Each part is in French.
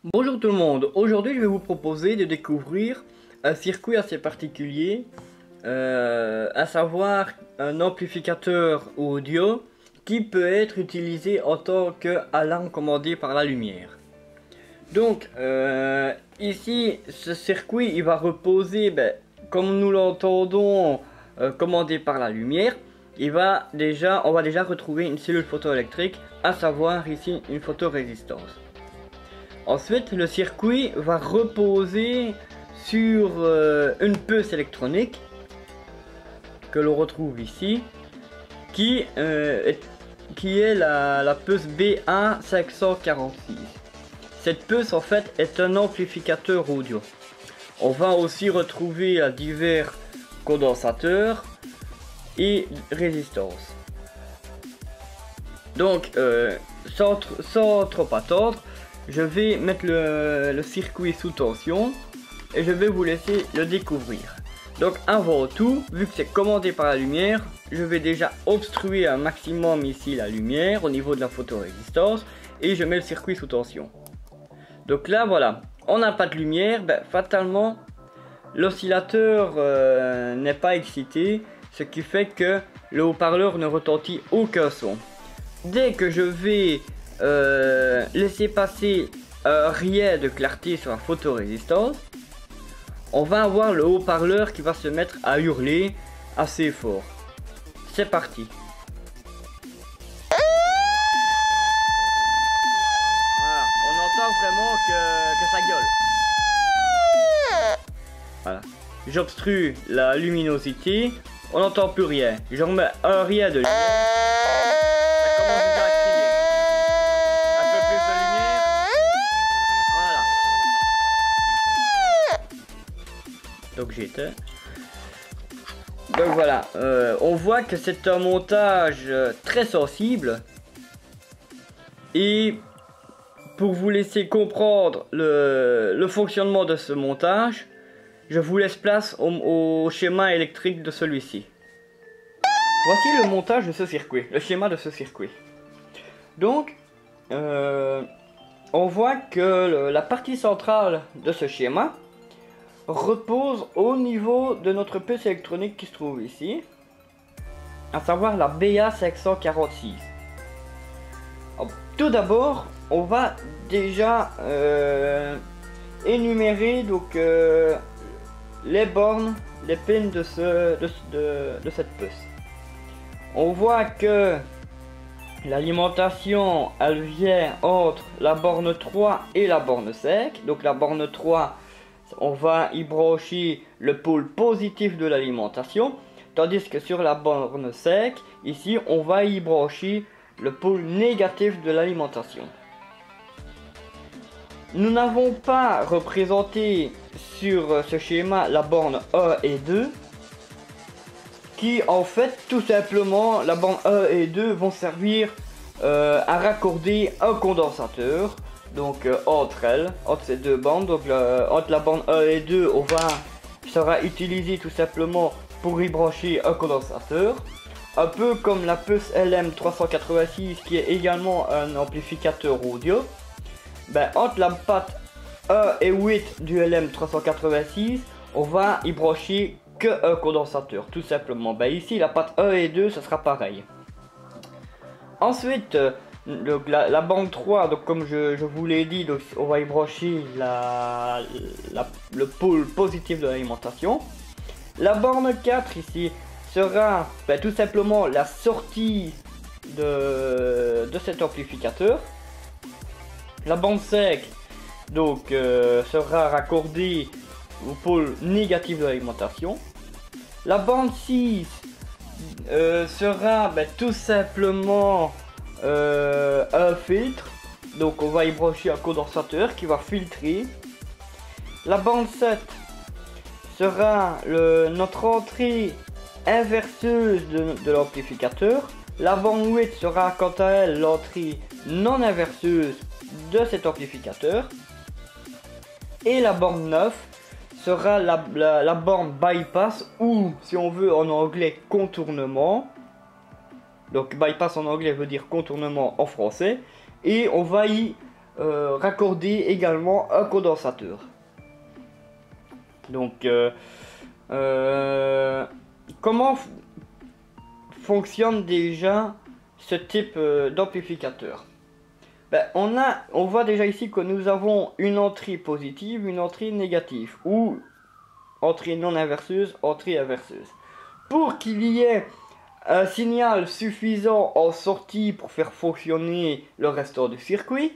Bonjour tout le monde, aujourd'hui je vais vous proposer de découvrir un circuit assez particulier, à savoir un amplificateur audio qui peut être utilisé en tant qu'alarme commandée par la lumière. Donc ici ce circuit il va reposer, comme nous l'entendons, commandé par la lumière. On va déjà retrouver une cellule photoélectrique, à savoir ici une photorésistance. Ensuite, le circuit va reposer sur une puce électronique que l'on retrouve ici, qui est la puce BA546. Cette puce en fait est un amplificateur audio. On va aussi retrouver divers condensateurs et résistances. Donc, sans trop attendre, je vais mettre le circuit sous tension et je vais vous laisser le découvrir. Donc avant tout, vu que c'est commandé par la lumière, je vais déjà obstruer un maximum ici la lumière au niveau de la photorésistance et je mets le circuit sous tension. Donc là voilà, on n'a pas de lumière, fatalement l'oscillateur n'est pas excité, ce qui fait que le haut-parleur ne retentit aucun son. Dès que je vais laisser passer un rayon de clarté sur la photorésistance, on va avoir le haut-parleur qui va se mettre à hurler assez fort. C'est parti. Voilà, on entend vraiment que ça gueule. Voilà. J'obstrue la luminosité, on n'entend plus rien. Je remets un rayon de lumière. Ça commence déjà à crier. Un peu plus de lumière. Voilà. Donc j'éteins. Donc voilà, on voit que c'est un montage très sensible. Et pour vous laisser comprendre le fonctionnement de ce montage, je vous laisse place au schéma électrique de celui-ci. Voici le montage de ce circuit, le schéma de ce circuit. Donc, on voit que la partie centrale de ce schéma repose au niveau de notre puce électronique qui se trouve ici, à savoir la BA546. Tout d'abord, on va déjà énumérer donc les bornes, les pins de cette puce. On voit que l'alimentation elle vient entre la borne 3 et la borne 5. Donc la borne 3, on va y brancher le pôle positif de l'alimentation, tandis que sur la borne 5, ici on va y brancher le pôle négatif de l'alimentation. Nous n'avons pas représenté sur ce schéma la borne 1 et 2, qui en fait tout simplement la borne 1 et 2 vont servir à raccorder un condensateur. Donc entre ces deux bandes, donc entre la borne 1 et 2, sera utilisé tout simplement pour y brancher un condensateur. Un peu comme la puce LM386 qui est également un amplificateur audio. Entre la patte 1 et 8 du LM386, on va y brancher qu'un condensateur, tout simplement. Ici, la patte 1 et 2, ce sera pareil. Ensuite, donc la bande 3, donc comme je vous l'ai dit, donc on va y brancher le pôle positif de l'alimentation. La borne 4 ici sera tout simplement la sortie de cet amplificateur. La bande 5 donc sera raccordée au pôle négatif de l'alimentation. La bande 6 sera tout simplement un filtre, donc on va y brancher un condensateur qui va filtrer. La bande 7 sera notre entrée inverseuse de l'amplificateur. La bande 8 sera quant à elle l'entrée non inverseuse de cet amplificateur. Et la borne 9 sera la borne bypass, ou si on veut en anglais contournement. Donc bypass en anglais veut dire contournement en français. Et on va y raccorder également un condensateur. Donc, comment fonctionne déjà ce type d'amplificateur? Ben, on voit déjà ici que nous avons une entrée positive, une entrée négative, ou entrée non inverseuse, entrée inverseuse. Pour qu'il y ait un signal suffisant en sortie pour faire fonctionner le restant du circuit,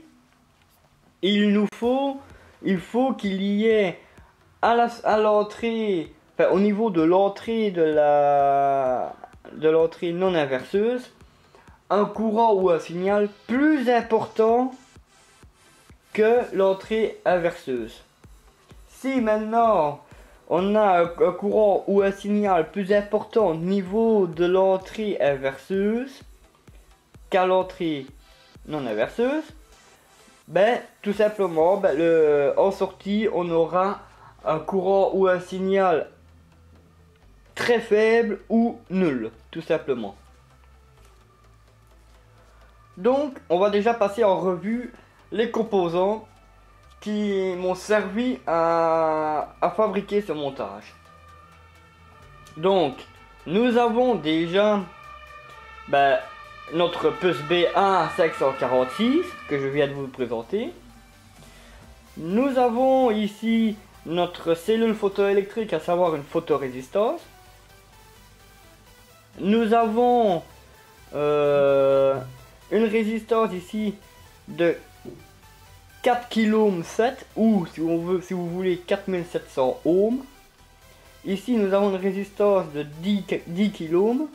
il faut qu'il y ait à l'entrée, enfin, au niveau de l'entrée de l'entrée non inverseuse, un courant ou un signal plus important que l'entrée inverseuse. Si maintenant on a un courant ou un signal plus important au niveau de l'entrée inverseuse qu'à l'entrée non inverseuse, ben tout simplement en sortie on aura un courant ou un signal très faible ou nul, tout simplement. Donc on va déjà passer en revue les composants qui m'ont servi à fabriquer ce montage. Donc nous avons déjà notre puce BA546 que je viens de vous présenter. Nous avons ici notre cellule photoélectrique, à savoir une photorésistance. Nous avons une résistance ici de 4 kΩ 7 ou si vous voulez 4700 ohms. Ici nous avons une résistance de 10 kΩ.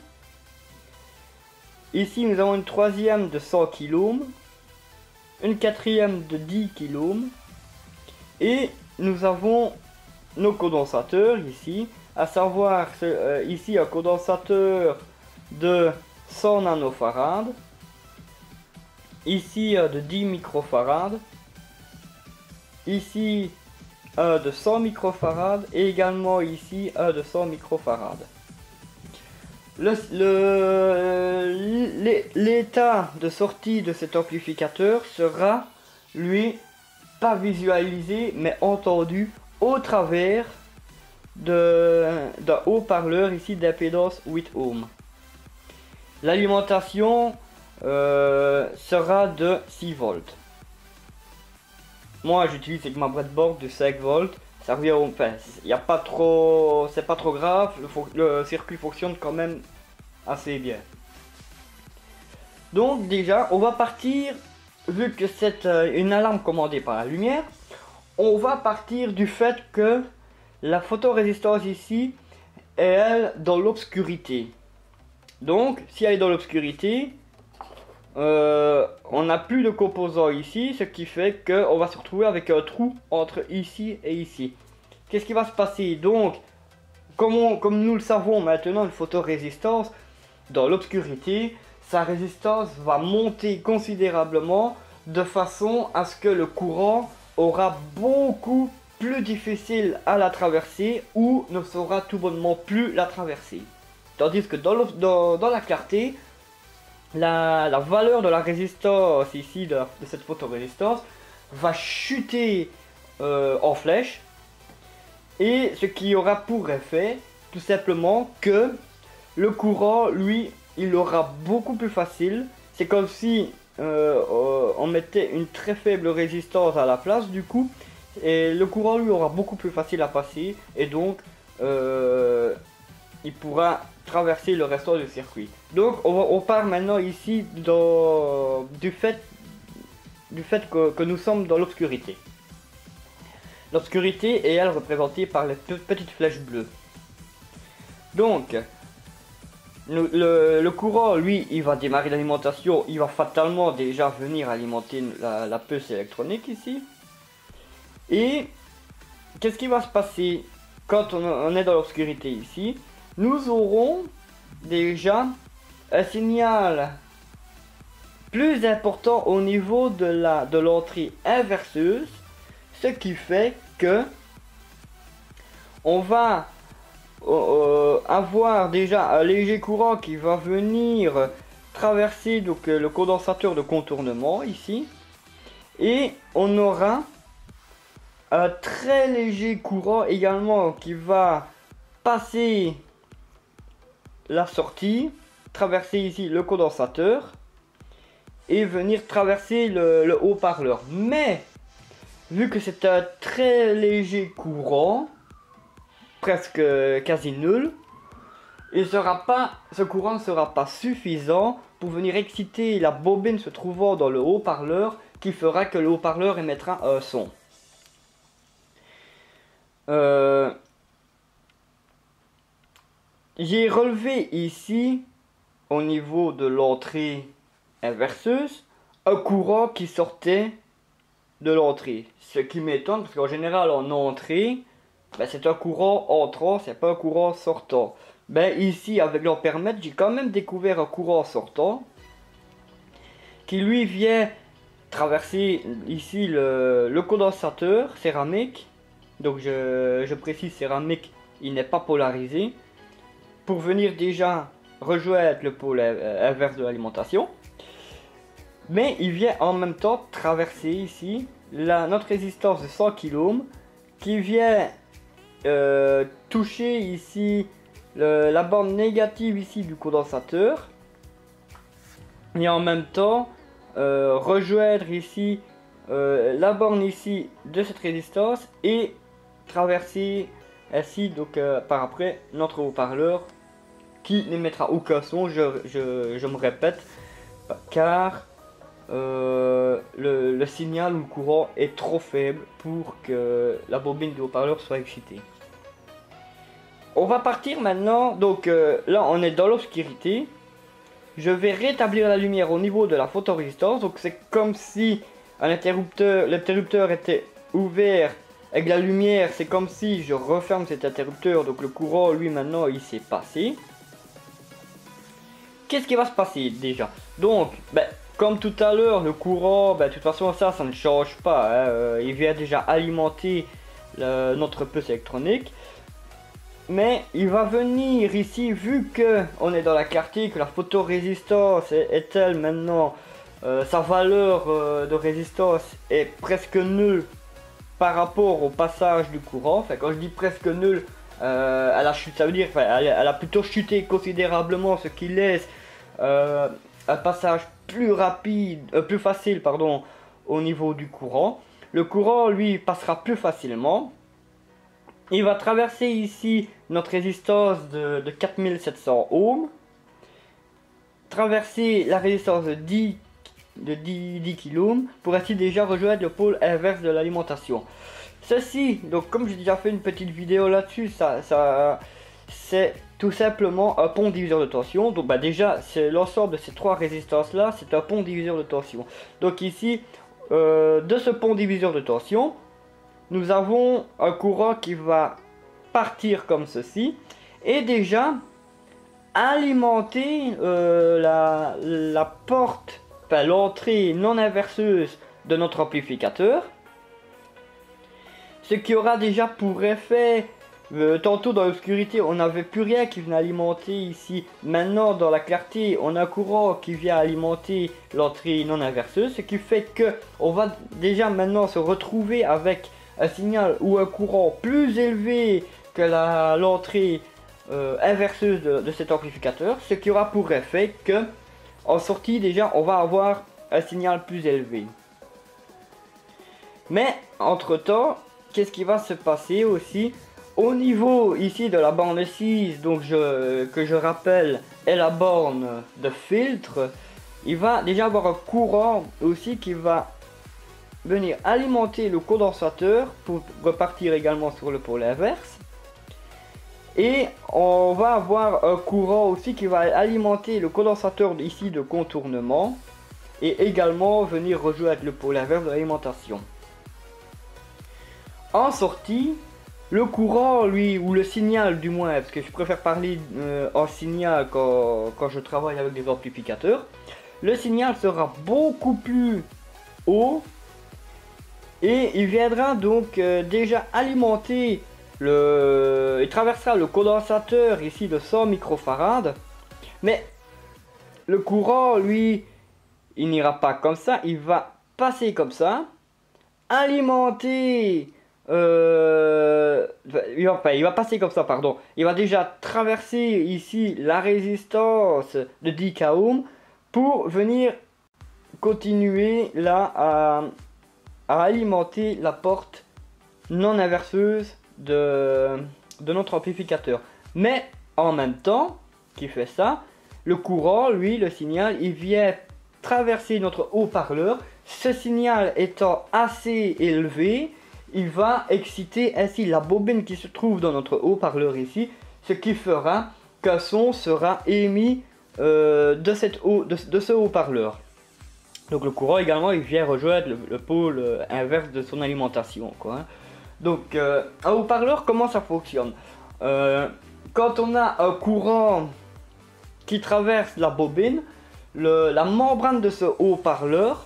Ici nous avons une troisième de 100 kΩ, une quatrième de 10 kΩ et nous avons nos condensateurs ici, à savoir ici un condensateur de 100 nanofarad, ici de 10 microfarad, ici un de 100 microfarad et également ici un de 100 microfarad. L'état de sortie de cet amplificateur sera, lui, pas visualisé mais entendu au travers d'un haut-parleur ici d'impédance 8 ohms. L'alimentation sera de 6 volts. Moi j'utilise avec ma breadboard de 5 volts. Ça revient au... Enfin, y a pas trop... c'est pas trop grave, le circuit fonctionne quand même assez bien. Donc déjà, on va partir, vu que c'est une alarme commandée par la lumière, on va partir du fait que la photorésistance ici est, elle, dans l'obscurité. Donc, si elle est dans l'obscurité, on n'a plus de composants ici, ce qui fait qu'on va se retrouver avec un trou entre ici et ici. Qu'est-ce qui va se passer? Donc, comme nous le savons maintenant, une photorésistance, dans l'obscurité, sa résistance va monter considérablement de façon à ce que le courant aura beaucoup plus difficile à la traverser ou ne saura tout bonnement plus la traverser. Tandis que dans la clarté, la valeur de la résistance ici, de cette photorésistance, va chuter en flèche. Et ce qui aura pour effet, tout simplement, que le courant, lui, il aura beaucoup plus facile. C'est comme si on mettait une très faible résistance à la place, du coup. Et le courant, lui, aura beaucoup plus facile à passer. Et donc, il pourra traverser le restant du circuit. Donc on part maintenant ici du fait que nous sommes dans l'obscurité. L'obscurité est elle représentée par les petites flèches bleues. Donc le courant, lui, il va démarrer l'alimentation, il va fatalement déjà venir alimenter la puce électronique ici. Et qu'est-ce qui va se passer quand on est dans l'obscurité ici? Nous aurons déjà un signal plus important au niveau de l'entrée inverseuse, ce qui fait que on va avoir déjà un léger courant qui va venir traverser donc le condensateur de contournement ici, Et on aura un très léger courant également qui va passer la sortie, traverser ici le condensateur et venir traverser le haut-parleur. Mais vu que c'est un très léger courant, presque quasi nul, ce courant ne sera pas suffisant pour venir exciter la bobine se trouvant dans le haut-parleur, qui fera que le haut-parleur émettra un son. J'ai relevé ici, au niveau de l'entrée inverseuse, un courant qui sortait de l'entrée. Ce qui m'étonne, parce qu'en général, en entrée, c'est un courant entrant, c'est pas un courant sortant. Ici, avec l'ampèremètre, j'ai quand même découvert un courant sortant qui lui vient traverser ici le condensateur céramique. Donc je précise céramique, il n'est pas polarisé, pour venir déjà rejoindre le pôle inverse de l'alimentation. Mais il vient en même temps traverser ici notre résistance de 100 kΩ qui vient toucher ici la borne négative ici du condensateur, et en même temps rejoindre ici la borne ici de cette résistance et traverser ainsi donc par après notre haut-parleur qui n'émettra aucun son, je me répète, car le signal ou le courant est trop faible pour que la bobine du haut-parleur soit excitée. On va partir maintenant, donc là on est dans l'obscurité. Je vais rétablir la lumière au niveau de la photorésistance, donc c'est comme si l'interrupteur était ouvert avec la lumière, c'est comme si je referme cet interrupteur, donc le courant lui maintenant il s'est passé. Qu'est-ce qui va se passer déjà? Donc, comme tout à l'heure, le courant, de toute façon ça ne change pas, hein, il vient déjà alimenter notre puce électronique. Mais il va venir ici, vu que on est dans la clarté, que la photorésistance est telle maintenant, sa valeur de résistance est presque nulle par rapport au passage du courant. Enfin, quand je dis presque nulle, elle a chuté, ça veut dire, elle a plutôt chuté considérablement, ce qui laisse un passage plus rapide, plus facile, pardon, au niveau du courant. Le courant, lui, passera plus facilement. Il va traverser ici notre résistance de 4700 ohms, traverser la résistance de 10 kΩ pour ainsi déjà rejoindre le pôle inverse de l'alimentation. Ceci, donc comme j'ai déjà fait une petite vidéo là-dessus, c'est tout simplement un pont diviseur de tension. Donc déjà, c'est l'ensemble de ces trois résistances là, c'est un pont diviseur de tension. Donc ici, de ce pont diviseur de tension, nous avons un courant qui va partir comme ceci et déjà alimenter la porte, enfin l'entrée non inverseuse de notre amplificateur. Ce qui aura déjà pour effet, tantôt dans l'obscurité on n'avait plus rien qui venait alimenter ici. Maintenant dans la clarté on a un courant qui vient alimenter l'entrée non inverseuse. Ce qui fait que on va déjà maintenant se retrouver avec un signal ou un courant plus élevé que l'entrée inverseuse de cet amplificateur, ce qui aura pour effet que en sortie déjà on va avoir un signal plus élevé. Mais entre temps, qu'est-ce qui va se passer aussi au niveau ici de la borne 6, donc que je rappelle est la borne de filtre. Il va déjà avoir un courant aussi qui va venir alimenter le condensateur pour repartir également sur le pôle inverse. Et on va avoir un courant aussi qui va alimenter le condensateur ici de contournement et également venir rejoindre le pôle inverse de l'alimentation. En sortie, le courant lui, ou le signal du moins, parce que je préfère parler en signal quand je travaille avec des amplificateurs, le signal sera beaucoup plus haut. Et il viendra donc déjà alimenter il traversera le condensateur ici de 100 microfarad. Mais le courant lui, il n'ira pas comme ça, il va passer comme ça, alimenter... il va passer comme ça, pardon. Il va déjà traverser ici la résistance de 10 kOhm pour venir continuer là à alimenter la porte non inverseuse de notre amplificateur. Mais en même temps qu'il fait ça, le courant, lui, le signal, il vient traverser notre haut-parleur. Ce signal étant assez élevé, il va exciter ainsi la bobine qui se trouve dans notre haut-parleur ici, ce qui fera qu'un son sera émis de ce haut-parleur. Donc le courant également, il vient rejoindre le pôle inverse de son alimentation, quoi, hein. Donc un haut-parleur, comment ça fonctionne? Quand on a un courant qui traverse la bobine, la membrane de ce haut-parleur,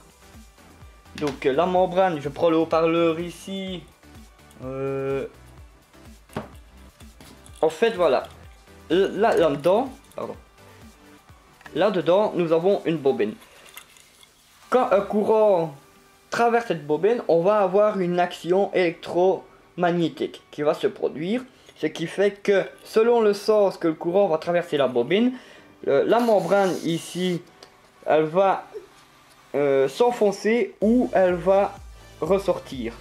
donc la membrane, je prends le haut-parleur ici, en fait voilà, là-dedans, nous avons une bobine. Quand un courant traverse cette bobine, on va avoir une action électromagnétique qui va se produire, ce qui fait que selon le sens que le courant va traverser la bobine, la membrane ici, elle va s'enfoncer ou elle va ressortir.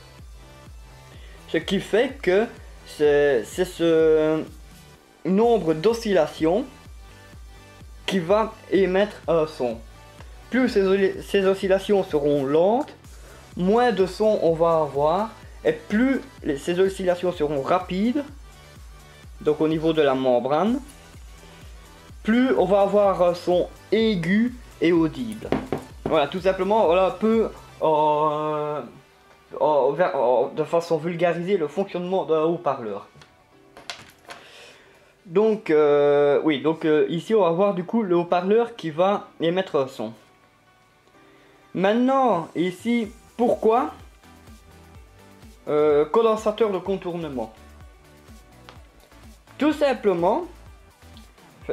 Ce qui fait que c'est ce nombre d'oscillations qui va émettre un son. Plus ces oscillations seront lentes, moins de son on va avoir, et plus ces oscillations seront rapides, donc au niveau de la membrane, plus on va avoir un son aigu et audible. Voilà, tout simplement, voilà un peu de façon vulgarisée le fonctionnement d'un haut-parleur. Donc, oui, donc ici on va voir du coup le haut-parleur qui va émettre un son. Maintenant, ici, pourquoi condensateur de contournement? Tout simplement,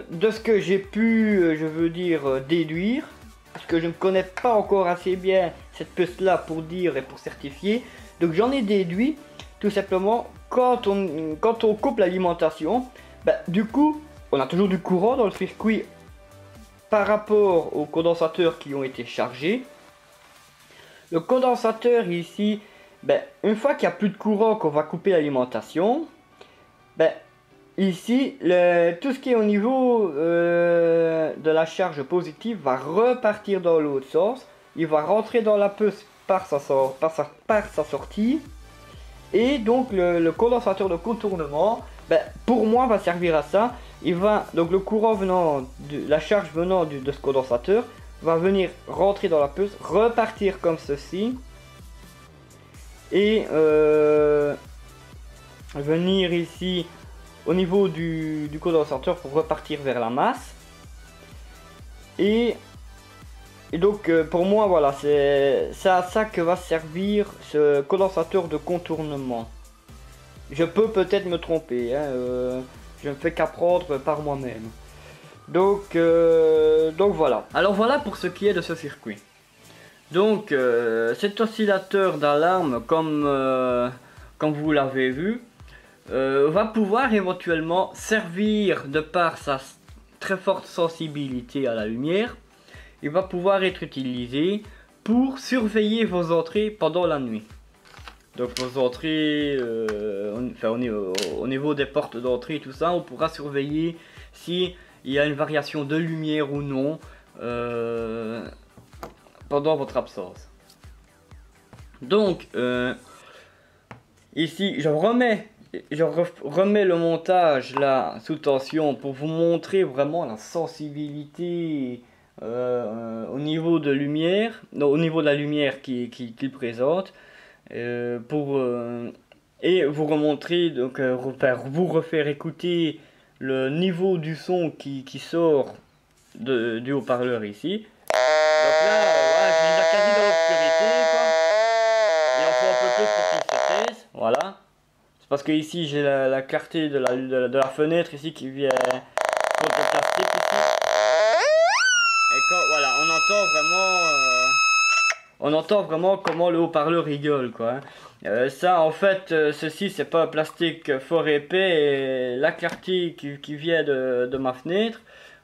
de ce que j'ai pu, je veux dire, déduire, parce que je ne connais pas encore assez bien cette puce-là pour dire et pour certifier, donc j'en ai déduit, tout simplement, quand on coupe l'alimentation, du coup, on a toujours du courant dans le circuit par rapport aux condensateurs qui ont été chargés. Le condensateur ici, une fois qu'il n'y a plus de courant, qu'on va couper l'alimentation, ici, tout ce qui est au niveau de la charge positive va repartir dans l'autre sens. Il va rentrer dans la puce par sa sortie. Et donc le condensateur de contournement, pour moi, va servir à ça. Donc le courant venant, la charge venant de ce condensateur, va venir rentrer dans la puce, repartir comme ceci, et venir ici au niveau du condensateur pour repartir vers la masse. Et donc pour moi voilà, c'est à ça que va servir ce condensateur de contournement. Je peux peut-être me tromper, hein, je ne fais qu'apprendre par moi-même. Donc voilà. Alors voilà pour ce qui est de ce circuit. Donc cet oscillateur d'alarme, comme vous l'avez vu, va pouvoir éventuellement servir, de par sa très forte sensibilité à la lumière, il va pouvoir être utilisé pour surveiller vos entrées pendant la nuit. Donc vos entrées, au niveau des portes d'entrée, tout ça, on pourra surveiller si il y a une variation de lumière ou non pendant votre absence. Donc ici je remets le montage là sous tension pour vous montrer vraiment la sensibilité au niveau de lumière, au niveau de la lumière qu'il présente, et vous remontrer, donc vous refaire écouter le niveau du son qui sort du haut-parleur ici. Donc là, voilà, je suis déjà quasi dans l'obscurité, quoi. Il en faut un peu plus pour qu'il se taise. Voilà. C'est parce que ici j'ai la clarté de la fenêtre ici qui vient contraster ici. Et quand voilà, on entend vraiment on entend vraiment comment le haut-parleur rigole, quoi. Ça, en fait, ceci, c'est pas un plastique fort épais, et la clarté qui vient de ma fenêtre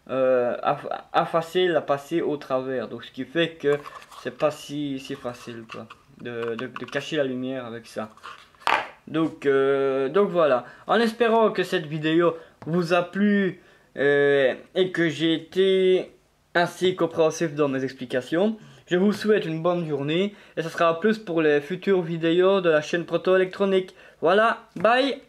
a facile à passer au travers. Donc, ce qui fait que c'est pas si facile, quoi, de cacher la lumière avec ça. Donc voilà. En espérant que cette vidéo vous a plu et que j'ai été ainsi compréhensif dans mes explications, je vous souhaite une bonne journée et ce sera plus pour les futures vidéos de la chaîne Proto Électronique. Voilà, bye!